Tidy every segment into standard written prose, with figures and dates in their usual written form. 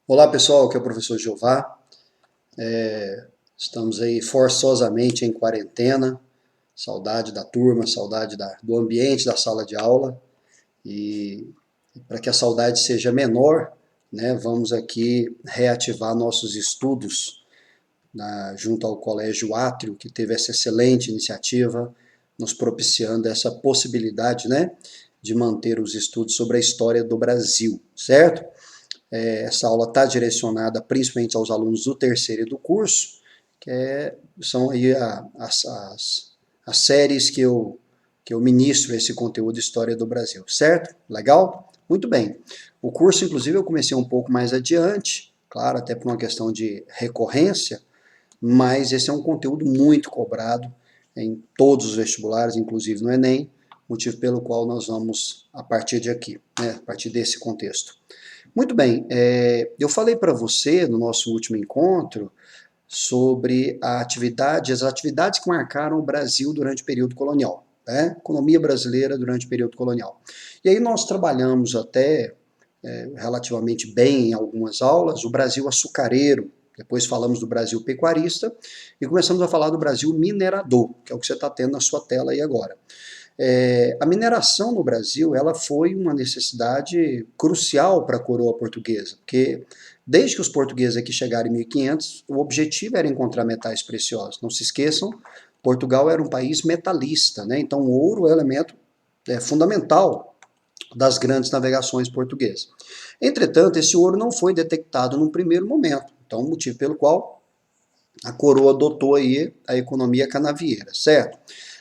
Olá pessoal, aqui é o professor Jeová. Estamos aí forçosamente em quarentena, saudade da turma, saudade do ambiente da sala de aula. E para que a saudade seja menor, né, vamos aqui reativar nossos estudos junto ao Colégio Átrio, que teve essa excelente iniciativa, nos propiciando essa possibilidade, né, de manter os estudos sobre a história do Brasil, certo? Essa aula está direcionada principalmente aos alunos do terceiro e do curso, são aí as séries que eu ministro esse conteúdo de História do Brasil, certo? Legal? Muito bem. O curso, inclusive, eu comecei um pouco mais adiante, claro, até por uma questão de recorrência, mas esse é um conteúdo muito cobrado em todos os vestibulares, inclusive no Enem, motivo pelo qual nós vamos, a partir de aqui, né, a partir desse contexto. Muito bem, eu falei para você no nosso último encontro sobre as atividades que marcaram o Brasil durante o período colonial, né? Economia brasileira durante o período colonial. E aí nós trabalhamos até relativamente bem em algumas aulas o Brasil açucareiro, depois falamos do Brasil pecuarista e começamos a falar do Brasil minerador, que é o que você está tendo na sua tela aí agora. A mineração no Brasil ela foi uma necessidade crucial para a coroa portuguesa, porque desde que os portugueses aqui chegaram em 1500, o objetivo era encontrar metais preciosos. Não se esqueçam, Portugal era um país metalista, né? Então o ouro é um elemento fundamental das grandes navegações portuguesas. Entretanto, esse ouro não foi detectado num primeiro momento, então o motivo pelo qual a coroa adotou aí a economia canavieira, certo?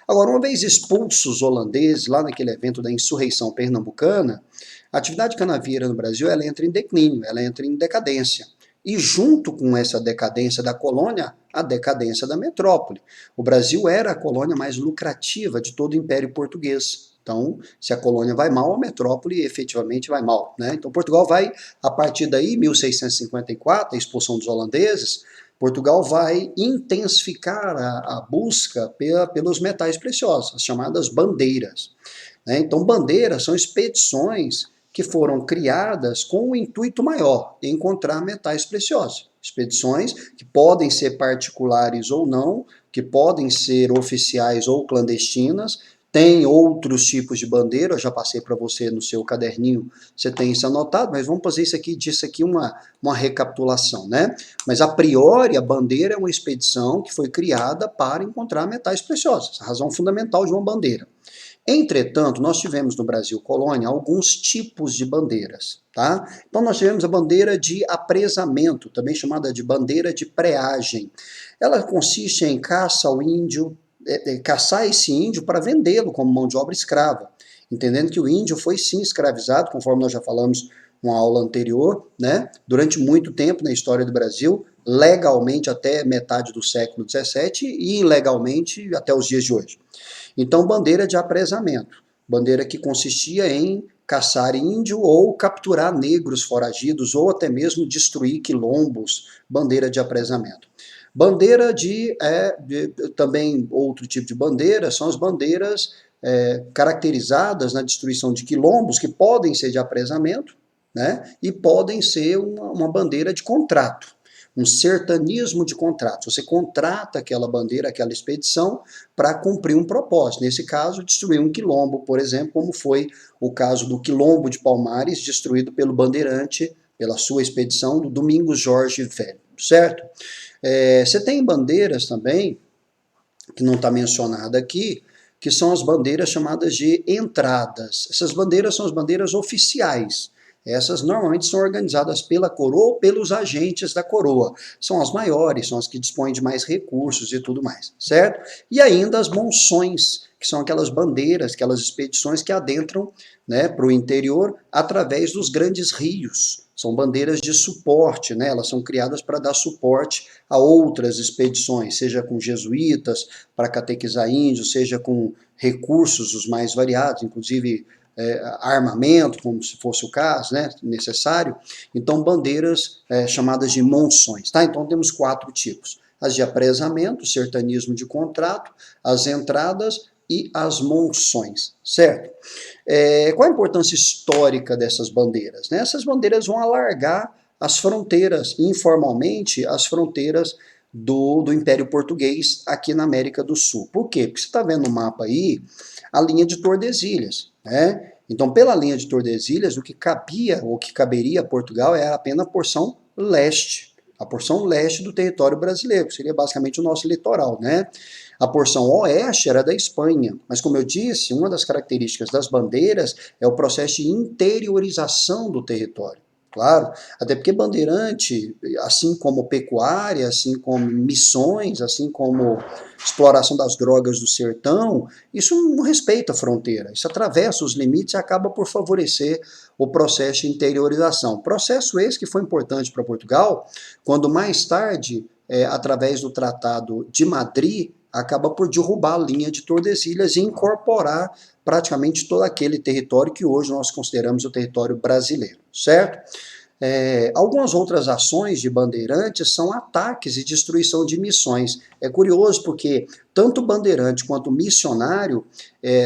Agora, uma vez expulsos os holandeses, lá naquele evento da insurreição pernambucana, a atividade canavieira no Brasil ela entra em declínio, ela entra em decadência. E junto com essa decadência da colônia, a decadência da metrópole. O Brasil era a colônia mais lucrativa de todo o Império Português. Então, se a colônia vai mal, a metrópole efetivamente vai mal, né? Então, Portugal vai, a partir daí, 1654, a expulsão dos holandeses, Portugal vai intensificar a busca pelos metais preciosos, as chamadas bandeiras, né? Então, bandeiras são expedições que foram criadas com um intuito maior, encontrar metais preciosos. Expedições que podem ser particulares ou não, que podem ser oficiais ou clandestinas, tem outros tipos de bandeira, eu já passei para você no seu caderninho, você tem isso anotado, mas vamos fazer disso aqui uma recapitulação, né? Mas a priori a bandeira é uma expedição que foi criada para encontrar metais preciosos, a razão fundamental de uma bandeira. Entretanto, nós tivemos no Brasil colônia alguns tipos de bandeiras, tá? Então nós tivemos a bandeira de apresamento, também chamada de bandeira de preagem. Ela consiste em caça ao índio, caçar esse índio para vendê-lo como mão de obra escrava, entendendo que o índio foi sim escravizado, conforme nós já falamos numa aula anterior, né? Durante muito tempo na história do Brasil, legalmente até metade do século XVII e ilegalmente até os dias de hoje. Então, bandeira de apresamento, bandeira que consistia em caçar índio ou capturar negros foragidos ou até mesmo destruir quilombos, bandeira de apresamento. Bandeira também outro tipo de bandeira são as bandeiras caracterizadas na destruição de quilombos que podem ser de apresamento, né, e podem ser uma bandeira de contrato, um sertanismo de contrato. Você contrata aquela bandeira, aquela expedição, para cumprir um propósito. Nesse caso, destruir um quilombo, por exemplo, como foi o caso do Quilombo de Palmares, destruído pelo bandeirante, pela sua expedição, do Domingos Jorge Velho, certo? Você tem bandeiras também, que não está mencionada aqui, que são as bandeiras chamadas de entradas. Essas bandeiras são as bandeiras oficiais. Essas normalmente são organizadas pela coroa ou pelos agentes da coroa. São as maiores, são as que dispõem de mais recursos e tudo mais, certo? E ainda as monções, que são aquelas bandeiras, aquelas expedições que adentram, né, para o interior através dos grandes rios. São bandeiras de suporte, né? Elas são criadas para dar suporte a outras expedições, seja com jesuítas, para catequizar índios, seja com recursos os mais variados, inclusive armamento, como se fosse o caso, né, necessário. Então, bandeiras chamadas de monções. Tá? Então, temos 4 tipos. As de apresamento, sertanismo de contrato, as entradas e as monções, certo? Qual a importância histórica dessas bandeiras? Né? Essas bandeiras vão alargar as fronteiras, informalmente, as fronteiras do Império Português aqui na América do Sul. Por quê? Porque você está vendo no mapa aí a linha de Tordesilhas, né? Então, pela linha de Tordesilhas, o que cabia, ou que caberia a Portugal era apenas a porção leste, a porção leste do território brasileiro, que seria basicamente o nosso litoral, né? A porção oeste era da Espanha, mas como eu disse, uma das características das bandeiras é o processo de interiorização do território. Claro, até porque bandeirante, assim como pecuária, assim como missões, assim como exploração das drogas do sertão, isso não respeita a fronteira, isso atravessa os limites e acaba por favorecer o processo de interiorização. Processo esse que foi importante para Portugal, quando mais tarde, através do Tratado de Madrid, acaba por derrubar a linha de Tordesilhas e incorporar praticamente todo aquele território que hoje nós consideramos o território brasileiro, certo? Algumas outras ações de bandeirantes são ataques e destruição de missões. É curioso porque tanto bandeirante quanto missionário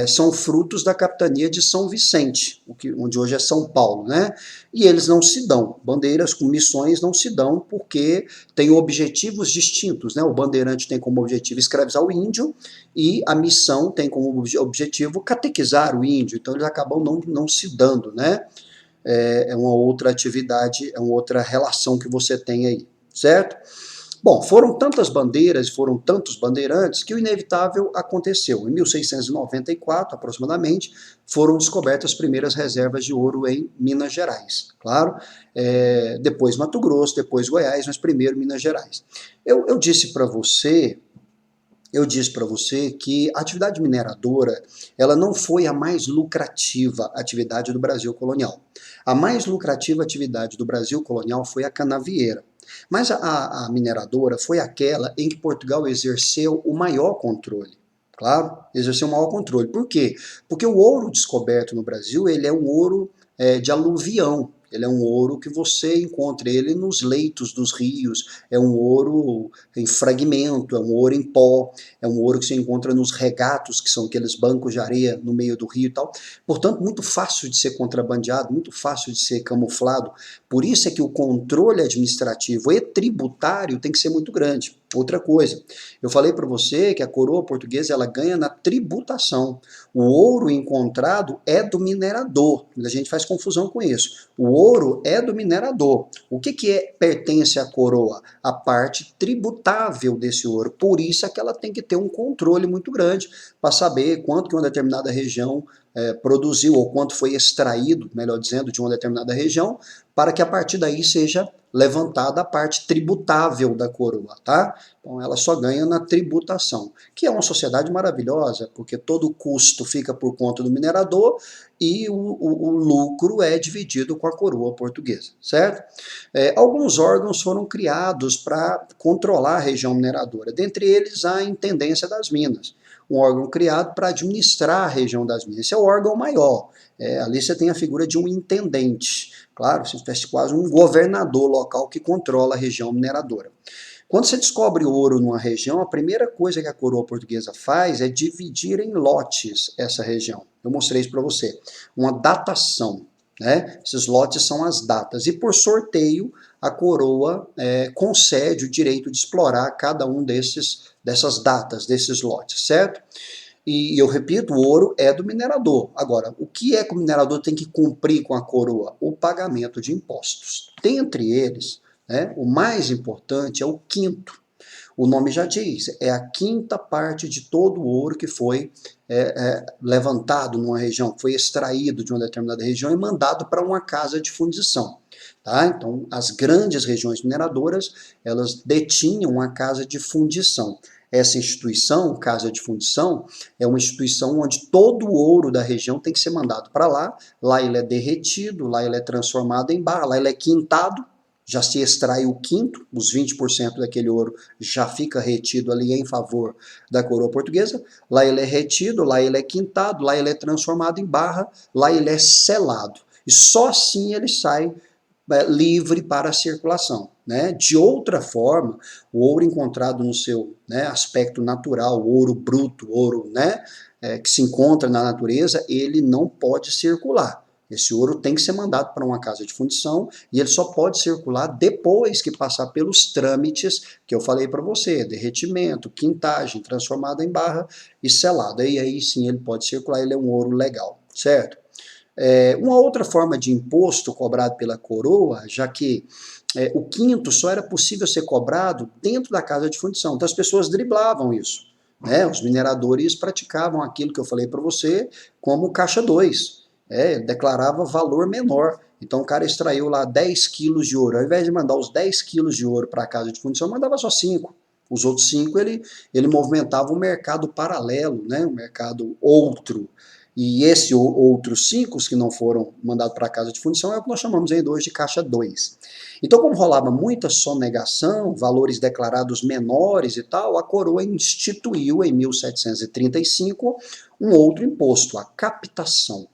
são frutos da capitania de São Vicente, onde hoje é São Paulo, né? E eles não se dão. Bandeiras com missões não se dão porque têm objetivos distintos, né? O bandeirante tem como objetivo escravizar o índio e a missão tem como objetivo catequizar o índio. Então eles acabam não se dando, né? É uma outra atividade, é uma outra relação que você tem aí, certo? Bom, foram tantas bandeiras, foram tantos bandeirantes que o inevitável aconteceu. Em 1694, aproximadamente, foram descobertas as primeiras reservas de ouro em Minas Gerais. Claro, depois Mato Grosso, depois Goiás, mas primeiro Minas Gerais. Eu disse para você que a atividade mineradora ela não foi a mais lucrativa atividade do Brasil colonial. A mais lucrativa atividade do Brasil colonial foi a canavieira. Mas a mineradora foi aquela em que Portugal exerceu o maior controle. Claro, exerceu o maior controle. Por quê? Porque o ouro descoberto no Brasil ele é um ouro de aluvião. Ele é um ouro que você encontra ele nos leitos dos rios, é um ouro em fragmento, é um ouro em pó, é um ouro que você encontra nos regatos, que são aqueles bancos de areia no meio do rio e tal. Portanto, muito fácil de ser contrabandeado, muito fácil de ser camuflado. Por isso é que o controle administrativo e tributário tem que ser muito grande. Outra coisa, eu falei para você que a coroa portuguesa ela ganha na tributação. O ouro encontrado é do minerador. A gente faz confusão com isso. O ouro é do minerador. O que pertence à coroa? A parte tributável desse ouro. Por isso é que ela tem que ter um controle muito grande para saber quanto que uma determinada região produziu ou quanto foi extraído, melhor dizendo, de uma determinada região, para que a partir daí seja levantada a parte tributável da coroa, tá? Então ela só ganha na tributação, que é uma sociedade maravilhosa, porque todo o custo fica por conta do minerador e o lucro é dividido com a coroa portuguesa, certo? Alguns órgãos foram criados para controlar a região mineradora, dentre eles a Intendência das Minas, um órgão criado para administrar a região das minas. Esse é o órgão maior. Ali você tem a figura de um intendente. Claro, você tem quase um governador local que controla a região mineradora. Quando você descobre ouro numa região, a primeira coisa que a coroa portuguesa faz é dividir em lotes essa região. Eu mostrei isso para você. Uma datação. Né? Esses lotes são as datas. E por sorteio, a coroa concede o direito de explorar cada um dessas datas, desses lotes, certo? E eu repito, o ouro é do minerador. Agora, o que é que o minerador tem que cumprir com a coroa? O pagamento de impostos. Dentre eles, o mais importante é o quinto. O nome já diz, é a quinta parte de todo o ouro que foi levantado numa região, foi extraído de uma determinada região e mandado para uma casa de fundição. Tá? Então, as grandes regiões mineradoras, elas detinham a casa de fundição. Essa instituição, casa de fundição, é uma instituição onde todo o ouro da região tem que ser mandado para lá ele é derretido, lá ele é transformado em barra, lá ele é quintado, já se extrai o quinto, os 20% daquele ouro já fica retido ali em favor da coroa portuguesa, lá ele é retido, lá ele é quintado, lá ele é transformado em barra, lá ele é selado. E só assim ele sai livre para a circulação. Né? De outra forma, o ouro encontrado no seu aspecto natural, o ouro bruto, ouro que se encontra na natureza, ele não pode circular. Esse ouro tem que ser mandado para uma casa de fundição e ele só pode circular depois que passar pelos trâmites que eu falei para você, derretimento, quintagem, transformado em barra e selado. E aí sim ele pode circular, ele é um ouro legal, certo? Uma outra forma de imposto cobrado pela coroa, já que o quinto só era possível ser cobrado dentro da casa de fundição, então as pessoas driblavam isso. Né? Os mineradores praticavam aquilo que eu falei para você como caixa 2. Declarava valor menor. Então o cara extraiu lá 10 quilos de ouro. Ao invés de mandar os 10 quilos de ouro para a casa de fundição, mandava só 5. Os outros 5 ele movimentava um mercado paralelo, né? Um mercado outro. E esse outros 5 que não foram mandados para a casa de fundição é o que nós chamamos ainda hoje de caixa 2. Então, como rolava muita sonegação, valores declarados menores e tal, a coroa instituiu em 1735 um outro imposto, a captação.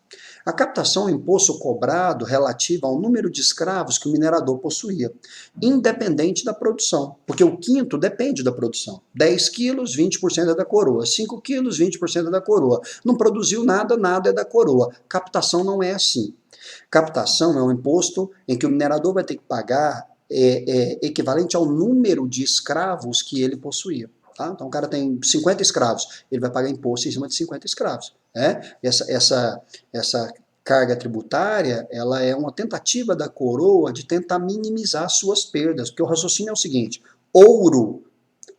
A captação é um imposto cobrado relativo ao número de escravos que o minerador possuía, independente da produção, porque o quinto depende da produção. 10 quilos, 20% é da coroa. 5 quilos, 20% é da coroa. Não produziu nada, nada é da coroa. Captação não é assim. Captação é um imposto em que o minerador vai ter que pagar equivalente ao número de escravos que ele possuía. Tá? Então o cara tem 50 escravos, ele vai pagar imposto em cima de 50 escravos. Essa carga tributária, ela é uma tentativa da coroa de tentar minimizar suas perdas, porque o raciocínio é o seguinte: ouro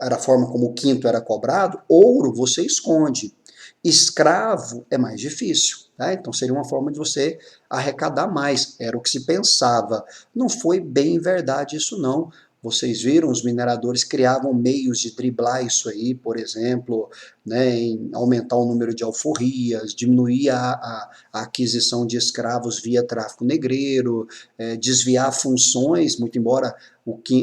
era a forma como o quinto era cobrado, ouro você esconde, escravo é mais difícil. Tá? Então seria uma forma de você arrecadar mais, era o que se pensava. Não foi bem verdade isso não. Vocês viram, os mineradores criavam meios de driblar isso aí, por exemplo, né, em aumentar o número de alforrias, diminuir a aquisição de escravos via tráfico negreiro, desviar funções, muito embora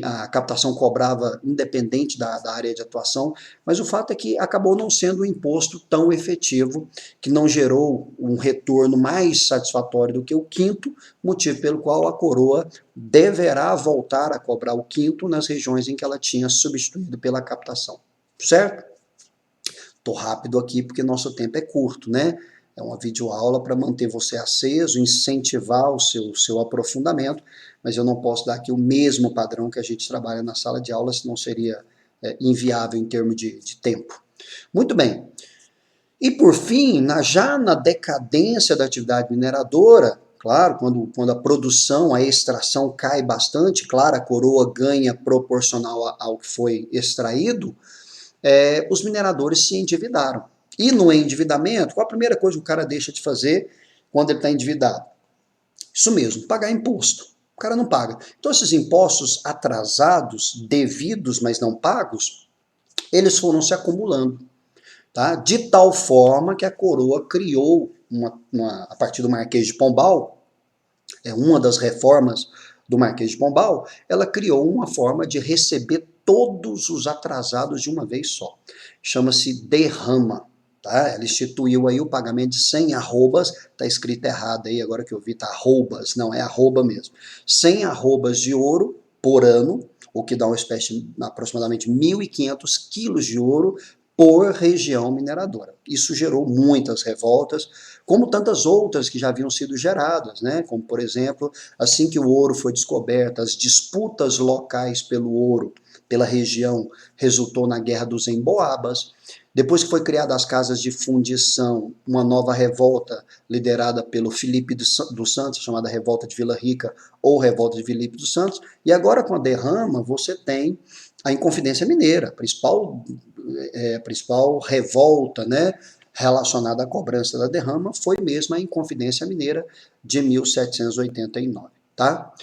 a captação cobrava independente da área de atuação, mas o fato é que acabou não sendo um imposto tão efetivo, que não gerou um retorno mais satisfatório do que o quinto, motivo pelo qual a coroa deverá voltar a cobrar o quinto nas regiões em que ela tinha substituído pela captação. Certo? Estou rápido aqui porque nosso tempo é curto, né? É uma videoaula para manter você aceso, incentivar o seu aprofundamento, mas eu não posso dar aqui o mesmo padrão que a gente trabalha na sala de aula, senão seria inviável em termos de tempo. Muito bem. E por fim, já na decadência da atividade mineradora, claro, quando a produção, a extração cai bastante, claro, a coroa ganha proporcional ao que foi extraído, os mineradores se endividaram. E no endividamento, qual a primeira coisa que o cara deixa de fazer quando ele está endividado? Isso mesmo, pagar imposto. O cara não paga. Então esses impostos atrasados, devidos, mas não pagos, eles foram se acumulando. Tá? De tal forma que a coroa criou, a partir do Marquês de Pombal, uma das reformas do Marquês de Pombal, ela criou uma forma de receber todos os atrasados de uma vez só. Chama-se derrama. Tá? Ela instituiu aí o pagamento de 100 arrobas, está escrito errado aí, agora que eu vi, tá arrobas, não, é arroba mesmo. 100 arrobas de ouro por ano, o que dá uma espécie de aproximadamente 1.500 quilos de ouro por região mineradora. Isso gerou muitas revoltas, como tantas outras que já haviam sido geradas, né? Como, por exemplo, assim que o ouro foi descoberto, as disputas locais pelo ouro, pela região, resultou na Guerra dos Emboabas. Depois que foi criada as casas de fundição, uma nova revolta liderada pelo Filipe dos Santos, chamada Revolta de Vila Rica ou Revolta de Filipe dos Santos, e agora com a derrama você tem a Inconfidência Mineira, a principal revolta, né, relacionada à cobrança da derrama foi mesmo a Inconfidência Mineira de 1789. Tá?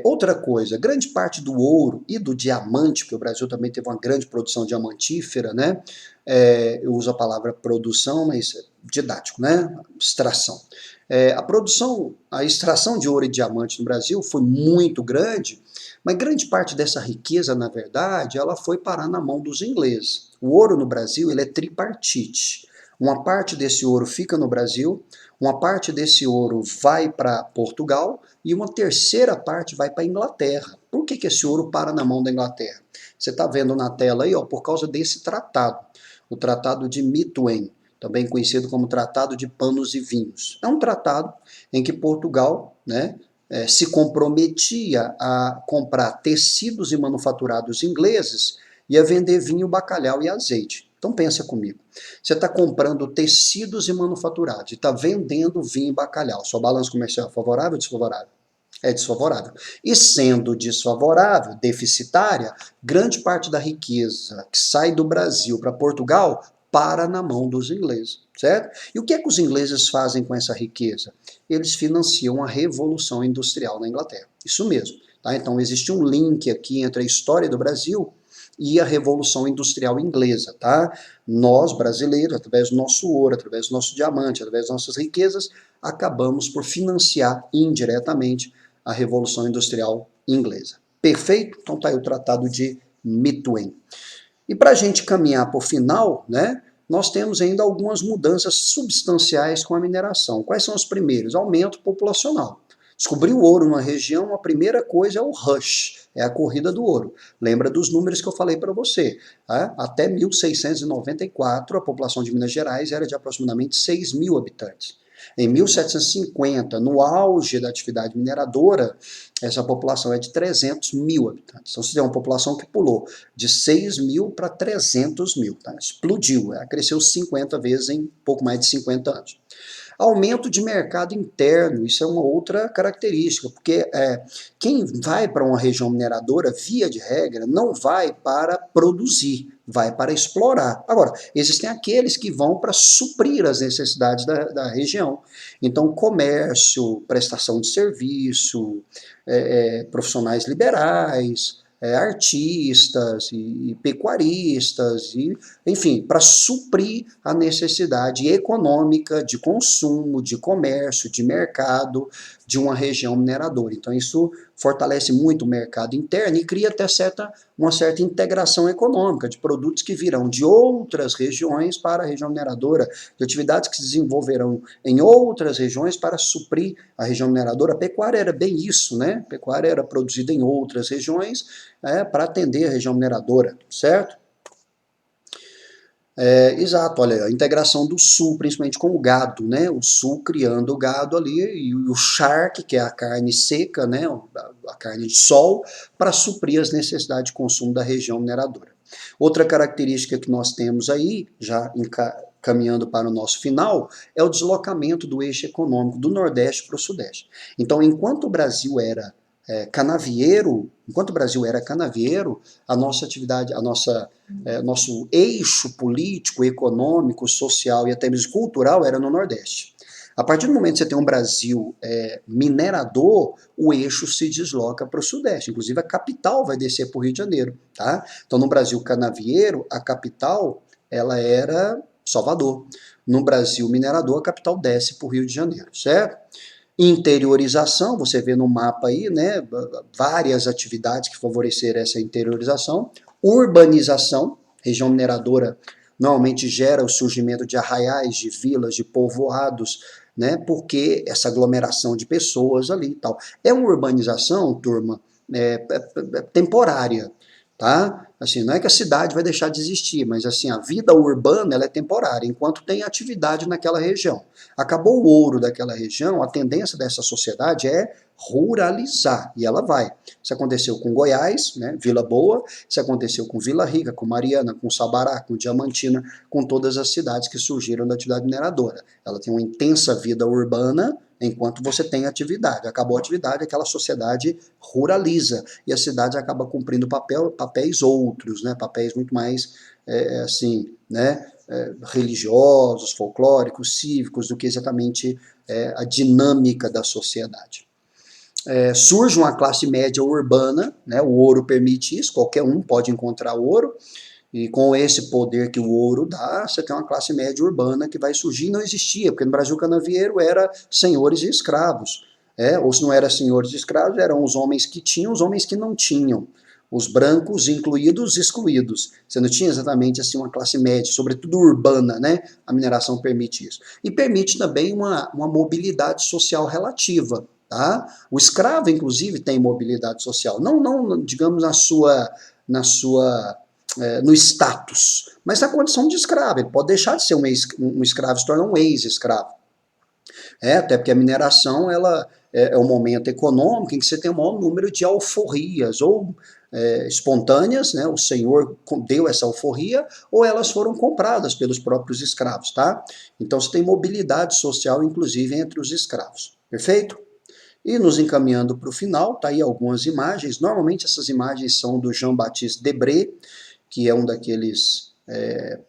Outra coisa, grande parte do ouro e do diamante, porque o Brasil também teve uma grande produção diamantífera, né? Eu uso a palavra produção, mas didático, né? Extração. A extração de ouro e diamante no Brasil foi muito grande, mas grande parte dessa riqueza, na verdade, ela foi parar na mão dos ingleses. O ouro no Brasil, ele é tripartite. Uma parte desse ouro fica no Brasil, uma parte desse ouro vai para Portugal e uma terceira parte vai para a Inglaterra. Por que esse ouro para na mão da Inglaterra? Você está vendo na tela aí, ó, por causa desse tratado, o Tratado de Midway. também conhecido como Tratado de Panos e Vinhos. É um tratado em que Portugal, né, se comprometia a comprar tecidos e manufaturados ingleses e a vender vinho, bacalhau e azeite. Então pensa comigo, você está comprando tecidos e manufaturados e está vendendo vinho e bacalhau. Sua balança comercial é favorável ou desfavorável? É desfavorável. E sendo desfavorável, deficitária, grande parte da riqueza que sai do Brasil para Portugal para na mão dos ingleses, certo? E o que é que os ingleses fazem com essa riqueza? Eles financiam a Revolução Industrial na Inglaterra. Isso mesmo. Tá? Então existe um link aqui entre a história do Brasil e a Revolução Industrial Inglesa, tá? Nós, brasileiros, através do nosso ouro, através do nosso diamante, através das nossas riquezas, acabamos por financiar indiretamente a Revolução Industrial Inglesa. Perfeito? Então tá aí o Tratado de Methuen. E para a gente caminhar para o final, né, nós temos ainda algumas mudanças substanciais com a mineração. Quais são os primeiros? Aumento populacional. Descobriu ouro numa região, a primeira coisa é o rush, é a corrida do ouro. Lembra dos números que eu falei para você. Tá? Até 1694, a população de Minas Gerais era de aproximadamente 6 mil habitantes. Em 1750, no auge da atividade mineradora, essa população é de 300 mil habitantes. Então, você tem uma população que pulou de 6 mil para 300 mil. Tá? Explodiu, cresceu 50 vezes em pouco mais de 50 anos. Aumento de mercado interno, isso é uma outra característica, porque quem vai para uma região mineradora, via de regra, não vai para produzir, vai para explorar. Agora, existem aqueles que vão para suprir as necessidades da região. Então, comércio, prestação de serviço, profissionais liberais, artistas e pecuaristas, enfim, para suprir a necessidade econômica de consumo, de comércio, de mercado de uma região mineradora. Então isso fortalece muito o mercado interno e cria até uma certa integração econômica de produtos que virão de outras regiões para a região mineradora, de atividades que se desenvolverão em outras regiões para suprir a região mineradora. A pecuária era bem isso, né? A pecuária era produzida em outras regiões para atender a região mineradora, certo? Exato, olha, a integração do sul, principalmente com o gado, né? O sul criando o gado ali e o charque, que é a carne seca, né? A carne de sol, para suprir as necessidades de consumo da região mineradora. Outra característica que nós temos aí, já caminhando para o nosso final, é o deslocamento do eixo econômico do Nordeste para o Sudeste. Então, enquanto o Brasil era canavieiro, a nossa atividade, nosso eixo político, econômico, social e até mesmo cultural era no Nordeste. A partir do momento que você tem um Brasil minerador, o eixo se desloca para o Sudeste. Inclusive a capital vai descer para o Rio de Janeiro. Tá? Então no Brasil canavieiro, a capital ela era Salvador. No Brasil minerador, a capital desce para o Rio de Janeiro, certo? Interiorização, você vê no mapa aí, né, várias atividades que favoreceram essa interiorização. Urbanização, região mineradora normalmente gera o surgimento de arraiais, de vilas, de povoados, né, porque essa aglomeração de pessoas ali e tal. É uma urbanização, turma, temporária, tá? Assim, não é que a cidade vai deixar de existir, mas assim, a vida urbana ela é temporária, enquanto tem atividade naquela região. Acabou o ouro daquela região, a tendência dessa sociedade é ruralizar, e ela vai. Isso aconteceu com Goiás, né, Vila Boa, isso aconteceu com Vila Rica, com Mariana, com Sabará, com Diamantina, com todas as cidades que surgiram da atividade mineradora. Ela tem uma intensa vida urbana, enquanto você tem atividade. Acabou a atividade, aquela sociedade ruraliza, e a cidade acaba cumprindo papéis outros, né, papéis muito mais, assim, né, religiosos, folclóricos, cívicos, do que exatamente a dinâmica da sociedade. Surge uma classe média urbana, né, o ouro permite isso, qualquer um pode encontrar ouro, e com esse poder que o ouro dá, você tem uma classe média urbana que vai surgir e não existia, porque no Brasil canavieiro era senhores e escravos. Ou se não era senhores e escravos, eram os homens que tinham, os homens que não tinham. Os brancos incluídos, excluídos. Você não tinha exatamente assim uma classe média, sobretudo urbana, né? A mineração permite isso. E permite também uma mobilidade social relativa. Tá? O escravo, inclusive, tem mobilidade social. Não digamos, na sua no status, mas na condição de escravo. Ele pode deixar de ser um escravo e se tornar um ex-escravo. Até porque a mineração ela é um momento econômico em que você tem o maior número de alforrias, ou espontâneas, né? O senhor deu essa alforria, ou elas foram compradas pelos próprios escravos, tá? Então você tem mobilidade social, inclusive, entre os escravos. Perfeito? E nos encaminhando para o final, tá aí algumas imagens. Normalmente essas imagens são do Jean-Baptiste Debré, que é um daqueles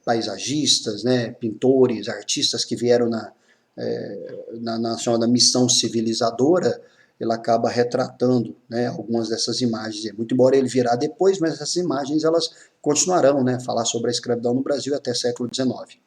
paisagistas, né, pintores, artistas que vieram na chamada missão civilizadora. Ele acaba retratando, né, algumas dessas imagens. Muito embora ele virá depois, mas essas imagens elas continuarão, né, falar sobre a escravidão no Brasil até século XIX.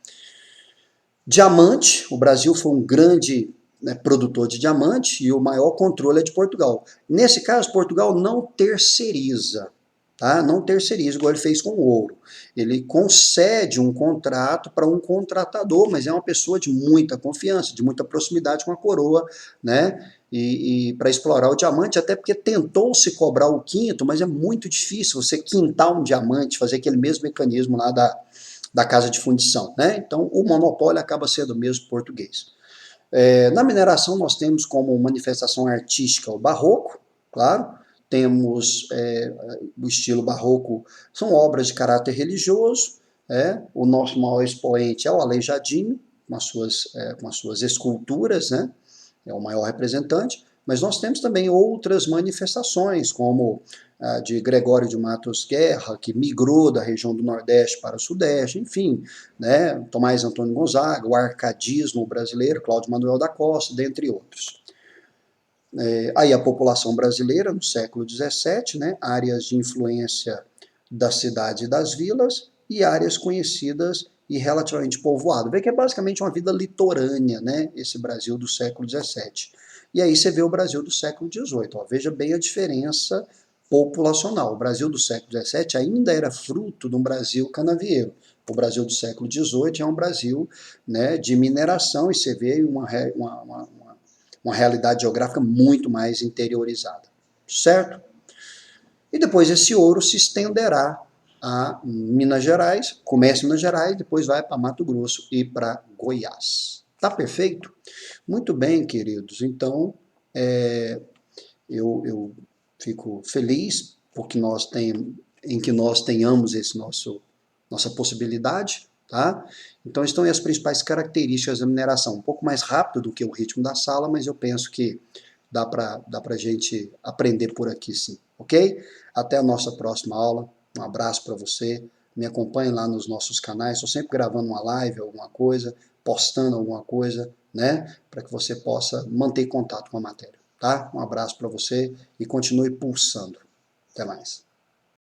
Diamante, o Brasil foi um grande, né, produtor de diamante e o maior controle é de Portugal. Nesse caso, Portugal não terceiriza, tá? Não terceiriza, igual ele fez com o ouro. Ele concede um contrato para um contratador, mas é uma pessoa de muita confiança, de muita proximidade com a coroa, né? E para explorar o diamante, até porque tentou-se cobrar o quinto, mas é muito difícil você quintar um diamante, fazer aquele mesmo mecanismo lá da casa de fundição, né? Então o monopólio acaba sendo mesmo português. Na mineração nós temos como manifestação artística o barroco, claro, temos o estilo barroco, são obras de caráter religioso, o nosso maior expoente é o Aleijadinho, com as suas esculturas, né? É o maior representante, mas nós temos também outras manifestações, como a de Gregório de Matos Guerra, que migrou da região do Nordeste para o Sudeste, enfim, né, Tomás Antônio Gonzaga, o arcadismo brasileiro, Cláudio Manuel da Costa, dentre outros. Aí a população brasileira, no século XVII, né, áreas de influência da cidade e das vilas, e áreas conhecidas e relativamente povoado. Vê que é basicamente uma vida litorânea, né, esse Brasil do século XVII. E aí você vê o Brasil do século XVIII. Ó, veja bem a diferença populacional. O Brasil do século XVII ainda era fruto de um Brasil canavieiro. O Brasil do século XVIII é um Brasil, né, de mineração, e você vê uma realidade geográfica muito mais interiorizada. Certo? E depois esse ouro se estenderá a Minas Gerais, começa em Minas Gerais, depois vai para Mato Grosso e para Goiás. Tá perfeito? Muito bem, queridos. Então, eu fico feliz porque em que nós tenhamos nossa possibilidade, tá? Então estão aí as principais características da mineração. Um pouco mais rápido do que o ritmo da sala, mas eu penso que dá para a gente aprender por aqui sim, ok? Até a nossa próxima aula. Um abraço para você. Me acompanhe lá nos nossos canais. Estou sempre gravando uma live, alguma coisa, postando alguma coisa, né? Para que você possa manter contato com a matéria. Tá? Um abraço para você e continue pulsando. Até mais.